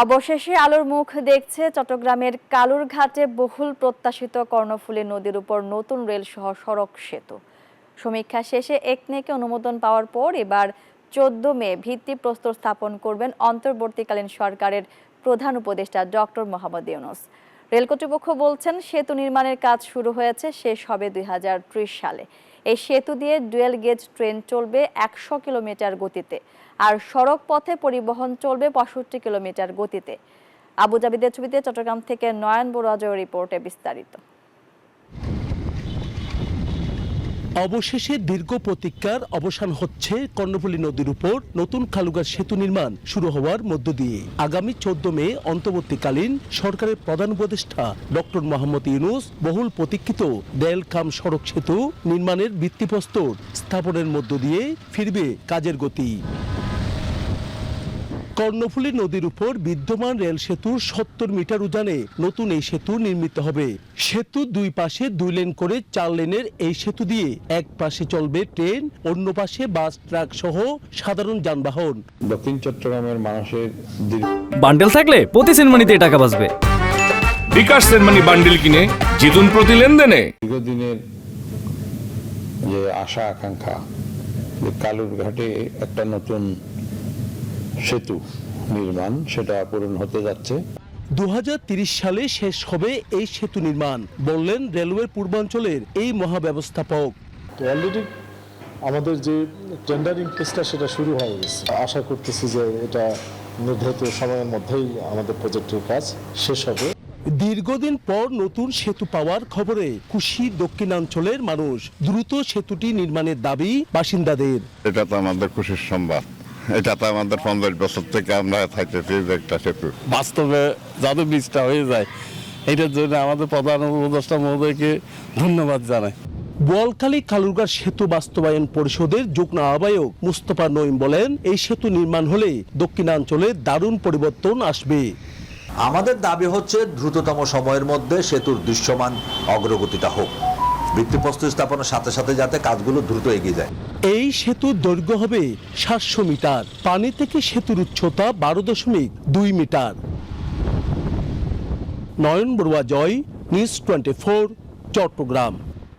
অবশেষে আলোর মুখ দেখছে চট্টগ্রামের কালুরঘাটে বহুল প্রত্যাশিত কর্ণফুলী নদীর উপর নতুন রেল সহ সড়ক সেতু। সমীক্ষা শেষে একনেকে অনুমোদন পাওয়ার পর এবার 14 মে ভিত্তিপ্রস্তর স্থাপন করবেন অন্তর্বর্তীকালীন সরকারের প্রধান উপদেষ্টা ডক্টর মোহাম্মদ ইউনূস। রেল কর্তৃপক্ষ বলছেন সেতু নির্মাণের কাজ শুরু হয়েছে, শেষ হবে 2030 সালে। এই সেতু দিয়ে ডুয়েল গেজ ট্রেন চলবে 100 কিলোমিটার গতিতে, আর সড়ক পথে পরিবহন চলবে 65 কিলোমিটার গতিতে। আবু জাবিদের ছবিতে চট্টগ্রাম থেকে নয়ন বড়ুয়াজয়ের রিপোর্টে বিস্তারিত। অবশেষে দীর্ঘ প্রতীক্ষার অবসান হচ্ছে কর্ণফুলী নদীর উপর নতুন কালুঘাট সেতু নির্মাণ শুরু হওয়ার মধ্য দিয়ে। আগামী 14 মে অন্তর্বর্তীকালীন সরকারের প্রধান উপদেষ্টা ডক্টর মোহাম্মদ ইউনূস বহুল প্রতীক্ষিত রেল কাম সড়ক সেতু নির্মাণের ভিত্তিপ্রস্তর স্থাপনের মধ্য দিয়ে ফিরবে কাজের গতি। কর্ণফুলী নদীর উপর বিদ্যমান রেল সেতুর 70 মিটার উজানে নতুন এই সেতু নির্মিত হবে। সেতুর দুই পাশে 2 লেন করে 4 লেনের এই সেতু দিয়ে এক পাশে চলবে ট্রেন, অন্য পাশে বাস, ট্রাক সহ সাধারণ যানবাহন। দক্ষিণ চট্টগ্রামের মানুষের বান্ডেল থাকলে প্রতি সেনমানিতে টাকা বাঁচবে। বিকাশ সেনমানি বান্ডেল কিনে জিতুন প্রতি লেনদেনে। দীর্ঘদিনের যে আশা আকাঙ্ক্ষা যে কালুরঘাটে একটা নতুন সেতু নির্মাণ, সেটা পূরণ হতে যাচ্ছে। 2030 সালে শেষ হবে এই সেতু নির্মাণ, বললেন রেলওয়ের পূর্বাঞ্চলের এই মহাব্যবস্থাপক। অলরেডি আমাদের যে টেন্ডারিং কেসটা সেটা শুরু হয়ে গেছে। আশা করতেছি যে এটা নির্ধারিত সময়ের মধ্যেই আমাদের প্রজেক্টের কাজ শেষ হবে। দীর্ঘদিন পর নতুন সেতু পাওয়ার খবরে খুশি দক্ষিণাঞ্চলের মানুষ। দ্রুত সেতুটি নির্মাণের দাবি বাসিন্দাদের। এটা তো আমাদের খুশির সংবাদ। এটা তো আমাদের 50 বছর থেকে আমরা থাকতেছি একটা সেতু। বাস্তবে যাতে বীজটা হয়ে যায়, এটার জন্য আমাদের প্রধান উপদেষ্টা মহোদয়কে ধন্যবাদ জানাই। বোয়ালখালী কালুরঘাট সেতু বাস্তবায়ন পরিষদের যুগ্ম আহ্বায়ক মুস্তফা নঈম বলেন, এই সেতু নির্মাণ হলে দক্ষিণাঞ্চলে দারুণ পরিবর্তন আসবে। আমাদের দাবি হচ্ছে দ্রুততম সময়ের মধ্যে সেতুর দৃশ্যমান অগ্রগতিটা হোক, ভিত্তিপ্রস্তর স্থাপনের সাথে সাথে যাতে কাজগুলো দ্রুত এগিয়ে যায়। এই সেতুর দৈর্ঘ্য হবে 700 মিটার, পানি থেকে সেতুর উচ্চতা 12.2 মিটার। নয়ন বড়ুয়া জয়, নিউজ 24, চট্টগ্রাম।